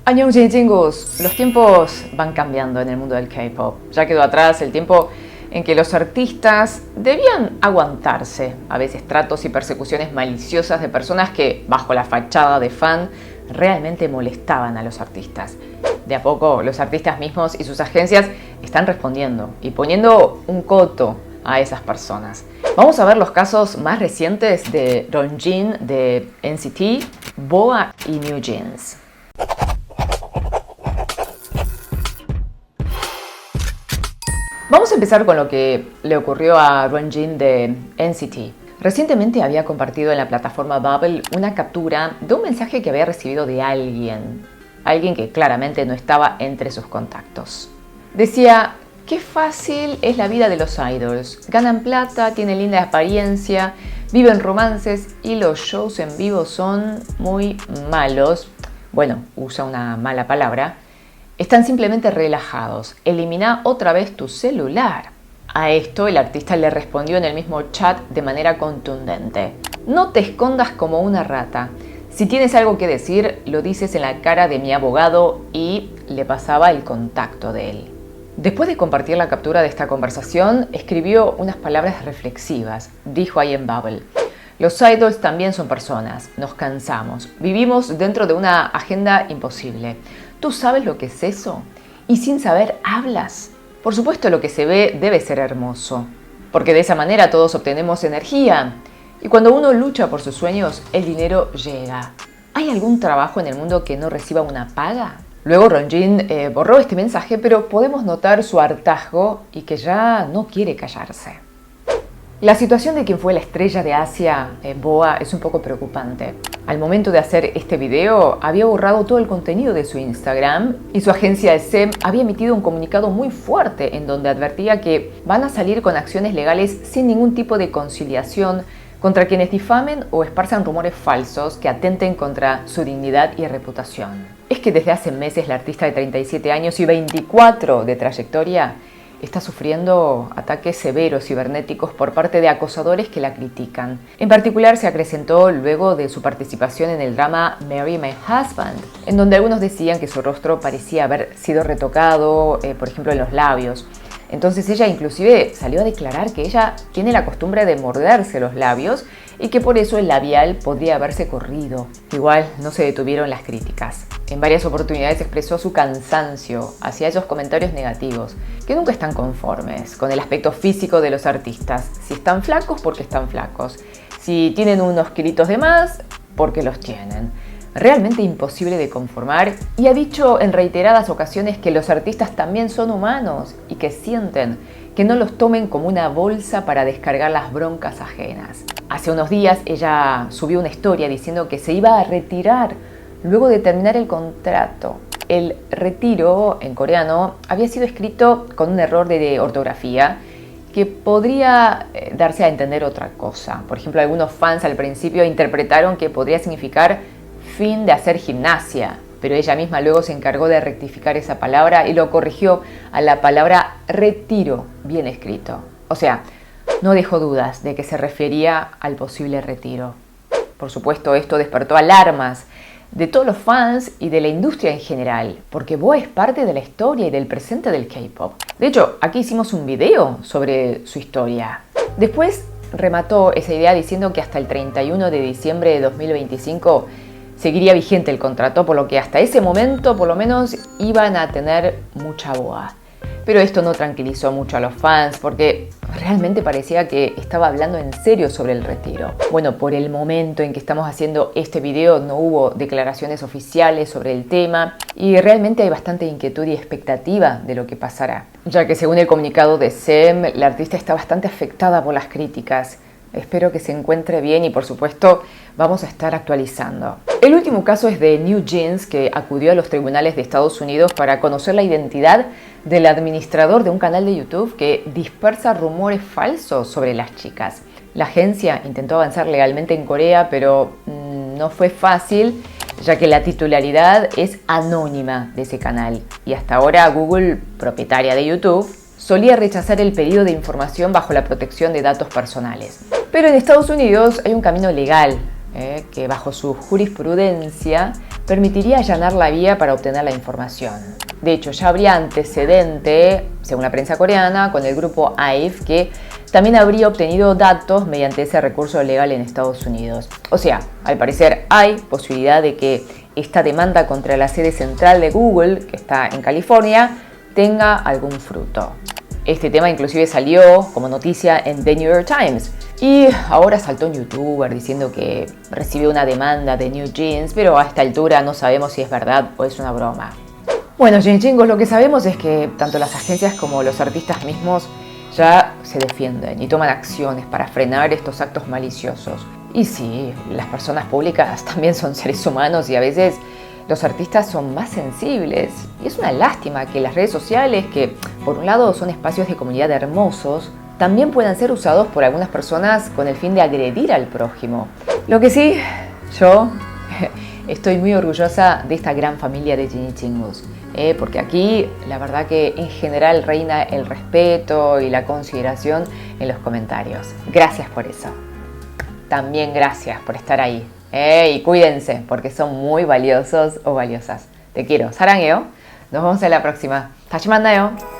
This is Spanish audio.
Annyeonghaseyo, los tiempos van cambiando en el mundo del K-pop. Ya quedó atrás el tiempo en que los artistas debían aguantarse a veces tratos y persecuciones maliciosas de personas que, bajo la fachada de fan, realmente molestaban a los artistas. De a poco, los artistas mismos y sus agencias están respondiendo y poniendo un coto a esas personas. Vamos a ver los casos más recientes de Rongjin de NCT, BoA y New Jeans. Vamos a empezar con lo que le ocurrió a Rongjin de NCT. Recientemente había compartido en la plataforma Bubble una captura de un mensaje que había recibido de alguien que claramente no estaba entre sus contactos. Decía: qué fácil es la vida de los idols, ganan plata, tienen linda apariencia, viven romances y los shows en vivo son muy malos. Bueno, usa una mala palabra. Están simplemente relajados. Elimina otra vez tu celular. A esto el artista le respondió en el mismo chat de manera contundente: no te escondas como una rata. Si tienes algo que decir, lo dices en la cara de mi abogado, y le pasaba el contacto de él. Después de compartir la captura de esta conversación, escribió unas palabras reflexivas. Dijo ahí en Bubble: los idols también son personas, nos cansamos, vivimos dentro de una agenda imposible. ¿Tú sabes lo que es eso? Y sin saber hablas. Por supuesto, lo que se ve debe ser hermoso, porque de esa manera todos obtenemos energía. Y cuando uno lucha por sus sueños, el dinero llega. ¿Hay algún trabajo en el mundo que no reciba una paga? Luego Rongjin borró este mensaje, pero podemos notar su hartazgo y que ya no quiere callarse. La situación de quien fue la estrella de Asia, BoA, es un poco preocupante. Al momento de hacer este video, había borrado todo el contenido de su Instagram y su agencia de SEM había emitido un comunicado muy fuerte en donde advertía que van a salir con acciones legales sin ningún tipo de conciliación contra quienes difamen o esparzan rumores falsos que atenten contra su dignidad y reputación. Es que desde hace meses la artista de 37 años y 24 de trayectoria está sufriendo ataques severos cibernéticos por parte de acosadores que la critican. En particular se acrecentó luego de su participación en el drama Marry My Husband, en donde algunos decían que su rostro parecía haber sido retocado, por ejemplo en los labios. Entonces ella inclusive salió a declarar que ella tiene la costumbre de morderse los labios y que por eso el labial podría haberse corrido. Igual no se detuvieron las críticas. En varias oportunidades expresó su cansancio hacia esos comentarios negativos, que nunca están conformes con el aspecto físico de los artistas. Si están flacos, porque están flacos. Si tienen unos kilitos de más, porque los tienen. Realmente imposible de conformar, y ha dicho en reiteradas ocasiones que los artistas también son humanos y que sienten, que no los tomen como una bolsa para descargar las broncas ajenas. Hace unos días ella subió una historia diciendo que se iba a retirar luego de terminar el contrato. El retiro en coreano había sido escrito con un error de ortografía que podría darse a entender otra cosa. Por ejemplo, algunos fans al principio interpretaron que podría significar fin de hacer gimnasia, pero ella misma luego se encargó de rectificar esa palabra y lo corrigió a la palabra retiro bien escrito. O sea, no dejó dudas de que se refería al posible retiro. Por supuesto, esto despertó alarmas de todos los fans y de la industria en general, porque BoA es parte de la historia y del presente del K-pop. De hecho, aquí hicimos un video sobre su historia. Después remató esa idea diciendo que hasta el 31 de diciembre de 2025 seguiría vigente el contrato, por lo que hasta ese momento por lo menos iban a tener mucha BoA. Pero esto no tranquilizó mucho a los fans porque realmente parecía que estaba hablando en serio sobre el retiro. Bueno, por el momento en que estamos haciendo este video no hubo declaraciones oficiales sobre el tema y realmente hay bastante inquietud y expectativa de lo que pasará, ya que según el comunicado de SEM, la artista está bastante afectada por las críticas. Espero que se encuentre bien y por supuesto vamos a estar actualizando. El último caso es de New Jeans, que acudió a los tribunales de Estados Unidos para conocer la identidad del administrador de un canal de YouTube que dispersa rumores falsos sobre las chicas. La agencia intentó avanzar legalmente en Corea, pero no fue fácil, ya que la titularidad es anónima de ese canal. Y hasta ahora Google, propietaria de YouTube, solía rechazar el pedido de información bajo la protección de datos personales. Pero en Estados Unidos hay un camino legal que bajo su jurisprudencia permitiría allanar la vía para obtener la información. De hecho, ya habría antecedente, según la prensa coreana, con el grupo IVE, que también habría obtenido datos mediante ese recurso legal en Estados Unidos. O sea, al parecer hay posibilidad de que esta demanda contra la sede central de Google, que está en California, tenga algún fruto. Este tema inclusive salió como noticia en The New York Times. Y ahora saltó un youtuber diciendo que recibió una demanda de New Jeans, pero a esta altura no sabemos si es verdad o es una broma. Bueno, chingos, lo que sabemos es que tanto las agencias como los artistas mismos ya se defienden y toman acciones para frenar estos actos maliciosos. Y sí, las personas públicas también son seres humanos y a veces los artistas son más sensibles. Y es una lástima que las redes sociales, que por un lado son espacios de comunidad hermosos, también puedan ser usados por algunas personas con el fin de agredir al prójimo. Lo que sí, yo estoy muy orgullosa de esta gran familia de Ginichingos, porque aquí la verdad que en general reina el respeto y la consideración en los comentarios. Gracias por eso. También gracias por estar ahí. Y cuídense, porque son muy valiosos o valiosas. Te quiero. 사랑해요. Nos vemos en la próxima. 다시 만나요.